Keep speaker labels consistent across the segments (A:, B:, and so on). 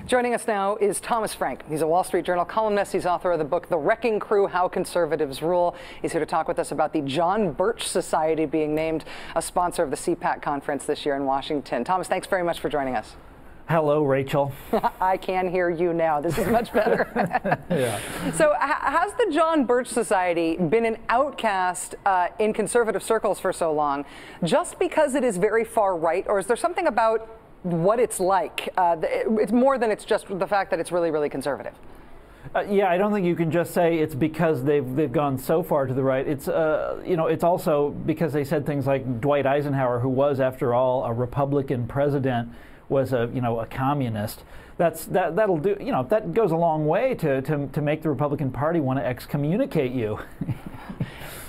A: Joining us now is Thomas Frank. He's a Wall Street Journal columnist. He's author of the book, The Wrecking Crew, How Conservatives Rule. He's here to talk with us about the John Birch Society being named a sponsor of the CPAC conference this year in Washington. Thomas, thanks very much for joining us.
B: Hello, Rachel.
A: I can hear you now. This is much better.
B: Yeah.
A: So has the John Birch Society been an outcast in conservative circles for so long just because it is very far right, or is there something about what it's like? It's more than it's just the fact that it's really, really conservative.
B: Yeah, I don't think you can just say it's because they've gone so far to the right. It's it's also because they said things like Dwight Eisenhower, who was, after all, a Republican president, was a communist. That'll do. That goes a long way to make the Republican Party want to excommunicate you.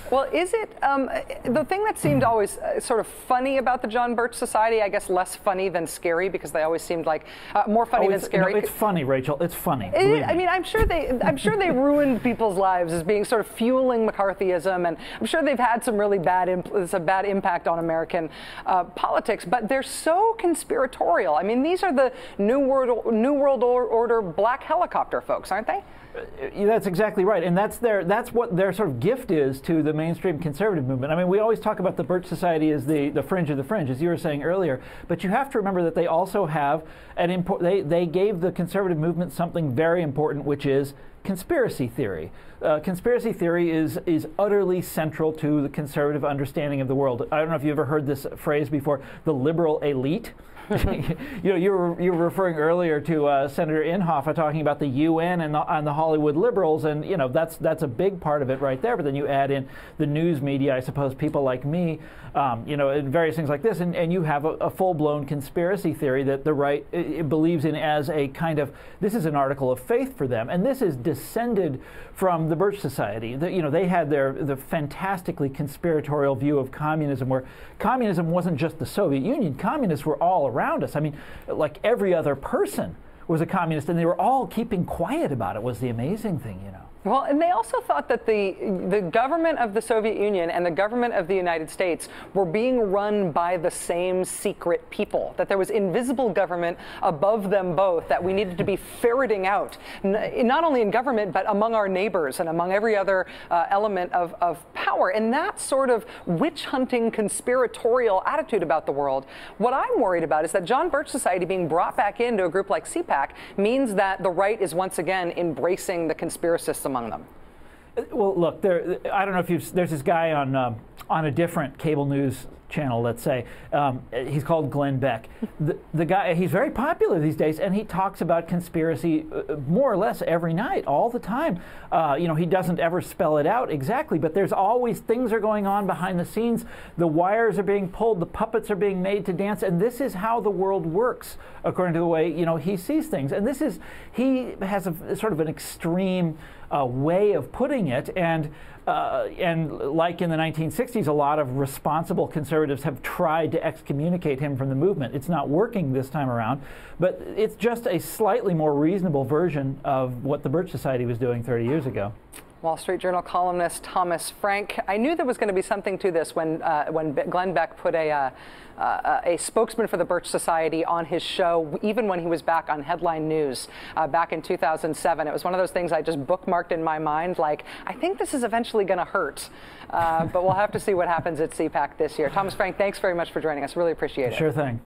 A: Well, is it the thing that seemed always sort of funny about the John Birch Society? I guess less funny than scary, because they always seemed like more funny than scary.
B: No, it's funny, Rachel. It's funny.
A: I mean, I'm sure they ruined people's lives as being sort of fueling McCarthyism, and I'm sure they've had some really bad impact on American politics. But they're so conspiratorial. I mean, these are the New World Order black helicopter folks, aren't they?
B: That's exactly right, and that's what their sort of gift is to the mainstream conservative movement. I mean, we always talk about the Birch Society as the fringe of the fringe, as you were saying earlier, but you have to remember that they also have they gave the conservative movement something very important, which is conspiracy theory. Conspiracy theory is utterly central to the conservative understanding of the world. I don't know if you ever heard this phrase before, the liberal elite. You were referring earlier to Senator Inhofe talking about the UN and the Hollywood liberals, and that's a big part of it right there. But then you add in the news media, I suppose, people like me, and various things like this, and you have a full-blown conspiracy theory that the right believes in as a kind of, this is an article of faith for them, and this is descended from the Birch Society. They had the fantastically conspiratorial view of communism, where communism wasn't just the Soviet Union. Communists were all around us. I mean, like every other person was a communist, and they were all keeping quiet about it, was the amazing thing,
A: Well, and they also thought that the government of the Soviet Union and the government of the United States were being run by the same secret people, that there was invisible government above them both that we needed to be ferreting out, not only in government, but among our neighbors and among every other element of power. And that sort of witch-hunting, conspiratorial attitude about the world, what I'm worried about is that John Birch Society being brought back into a group like CPAC means that the right is once again embracing the conspiracists among them.
B: Well, look, I don't know if there's this guy on a different cable news channel, let's say. He's called Glenn Beck. The guy, he's very popular these days, and he talks about conspiracy more or less every night, all the time. He doesn't ever spell it out exactly, but there's always things are going on behind the scenes. The wires are being pulled, the puppets are being made to dance, and this is how the world works, according to the way he sees things. And he has a sort of an extreme way of putting it, and like in the 1960s, a lot of responsible conservatives have tried to excommunicate him from the movement. It's not working this time around, but it's just a slightly more reasonable version of what the Birch Society was doing 30 years ago.
A: Wall Street Journal columnist Thomas Frank. I knew there was going to be something to this when Glenn Beck put a spokesman for the Birch Society on his show, even when he was back on Headline News back in 2007. It was one of those things I just bookmarked in my mind, like, I think this is eventually going to hurt. But we'll have to see what happens at CPAC this year. Thomas Frank, thanks very much for joining us. Really appreciate it.
B: Sure thing.